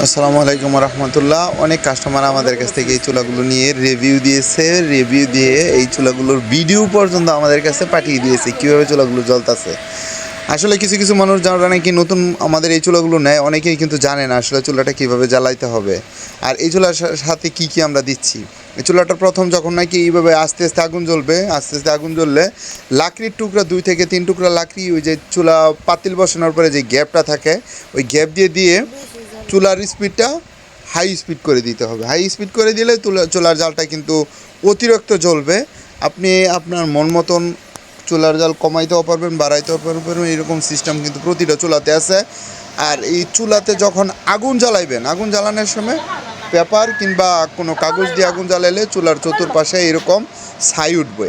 আসসালামু আলাইকুম রহমতুল্লাহ। অনেক কাস্টমার আমাদের কাছ থেকে এই চুলাগুলো নিয়ে রিভিউ দিয়েছে, রিভিউ দিয়ে এই চুলাগুলোর ভিডিও পর্যন্ত আমাদের কাছে পাঠিয়ে দিয়েছে কীভাবে চুলাগুলো জ্বলতেছে। আসলে কিছু কিছু মানুষ যারা নাকি নতুন আমাদের এই চুলাগুলো নেয়, অনেকেই কিন্তু জানে না আসলে চুলাটা কীভাবে জ্বালাইতে হবে আর এই চুলার সাথে কী কী আমরা দিচ্ছি। এই চুলাটা প্রথম যখন নাকি এইভাবে আস্তে আস্তে আগুন জ্বলবে, আস্তে আস্তে আগুন জ্বললে লাকড়ির টুকরা 2 থেকে 3 টুকরা লাকড়ি ওই যে চুলা পাতিল বসানোর পরে যে গ্যাপটা থাকে ওই গ্যাপ দিয়ে দিয়ে চুলার স্পিডটা হাই স্পিড করে দিতে হবে। হাই স্পিড করে দিলে চুলার জালটা কিন্তু অতিরিক্ত জ্বলবে। আপনি আপনার মন মতন চুলার জাল কমাইতেও পারবেন, বাড়াইতেও পারবেন, এরকম সিস্টেম কিন্তু প্রতিটা চুলাতে আছে। আর এই চুলাতে যখন আগুন জ্বালাইবেন, আগুন জ্বালানোর সময় পেপার কিংবা কোনো কাগজ দিয়ে আগুন জ্বালাইলে চুলার চতুর্পাশে এরকম ছাই উঠবে।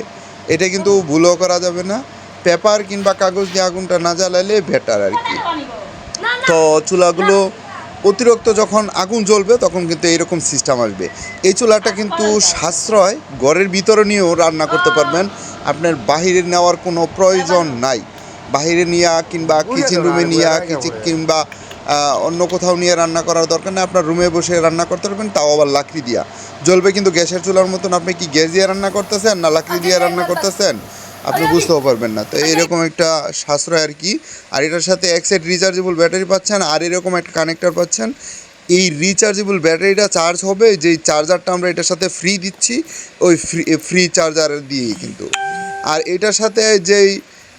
এটা কিন্তু ভুলও করা যাবে না। পেপার কিংবা কাগজ দিয়ে আগুনটা না জ্বালাইলে বেটার আর কি। তো চুলাগুলো অতিরিক্ত যখন আগুন জ্বলবে তখন কিন্তু এইরকম সিস্টেম আসবে। এই চুলাটা কিন্তু সাশ্রয়, ঘরের ভিতরে নিয়েও রান্না করতে পারবেন, আপনার বাহিরে নেওয়ার কোনো প্রয়োজন নাই। বাহিরে নিয়ে কিংবা কিচেন রুমে নিয়ে কিংবা অন্য কোথাও নিয়ে রান্না করার দরকার নেই। আপনার রুমে বসে রান্না করতে পারবেন, তাও আবার লাকড়ি দিয়া জ্বলবে। কিন্তু গ্যাসের চুলার মতন আপনি কি গ্যাস দিয়ে রান্না করতেছেন না লাকড়ি দিয়ে রান্না করতেছেন আপনি বুঝতেও পারবেন না। তো এইরকম একটা সাশ্রয় আর কি। আর এটার সাথে এক সেট রিচার্জেবল ব্যাটারি পাচ্ছেন আর এরকম একটা কানেক্টর পাচ্ছেন। এই রিচার্জেবল ব্যাটারিটা চার্জ হবে, যেই চার্জারটা আমরা এটার সাথে ফ্রি দিচ্ছি ওই ফ্রি চার্জার দিয়েই কিন্তু। আর এটার সাথে যেই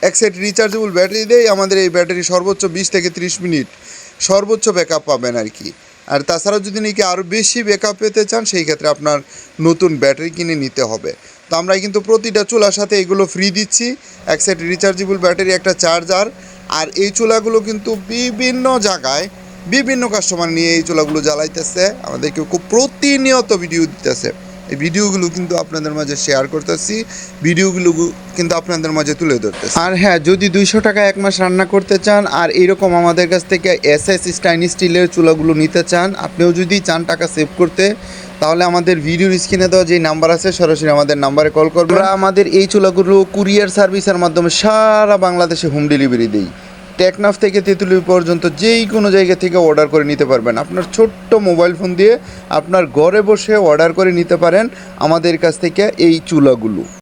এক সেট রিচার্জেবল ব্যাটারি দেয়, আমাদের এই ব্যাটারি সর্বোচ্চ 20 থেকে 30 মিনিট সর্বোচ্চ ব্যাকআপ পাবেন আর কি। আর তাছাড়া যদি নাকি আরও বেশি ব্যাকআপ পেতে চান সেই ক্ষেত্রে আপনার নতুন ব্যাটারি কিনে নিতে হবে। তো আমরা কিন্তু প্রতিটা চুলার সাথে এগুলো ফ্রি দিচ্ছি, এক সেট রিচার্জেবল ব্যাটারি, একটা চার্জার। আর এই চুলাগুলো কিন্তু বিভিন্ন জায়গায় বিভিন্ন কাস্টমার নিয়ে এই চুলাগুলো জ্বালাইতেছে, আমাদেরকে খুব প্রতিনিয়ত ভিডিও দিতেছে। এই ভিডিওগুলো কিন্তু আপনাদের মাঝে শেয়ার করতেছি, ভিডিওগুলো কিন্তু আপনাদের মাঝে তুলে ধরতেছি। আর হ্যাঁ, যদি 200 টাকা 1 মাস রান্না করতে চান আর এরকম আমাদের কাছ থেকে এসএস স্টাইনিশ স্টিলের চুলাগুলো নিতে চান, আপনিও যদি চান টাকা সেভ করতে, তাহলে আমাদের ভিডিওর স্ক্রিনে দেওয়া যে নাম্বার আছে সরাসরি আমাদের নাম্বারে কল করবেন। আমরা আমাদের এই চুলাগুলো কুরিয়ার সার্ভিসের মাধ্যমে সারা বাংলাদেশে হোম ডেলিভারি দিই। টেকনাফ থেকে তেঁতুলিয়া পর্যন্ত যেই কোনো জায়গা থেকে অর্ডার করে নিতে পারবেন। আপনার ছোট্ট মোবাইল ফোন দিয়ে আপনার ঘরে বসে অর্ডার করে নিতে পারেন আমাদের কাছ থেকে এই চুলাগুলো।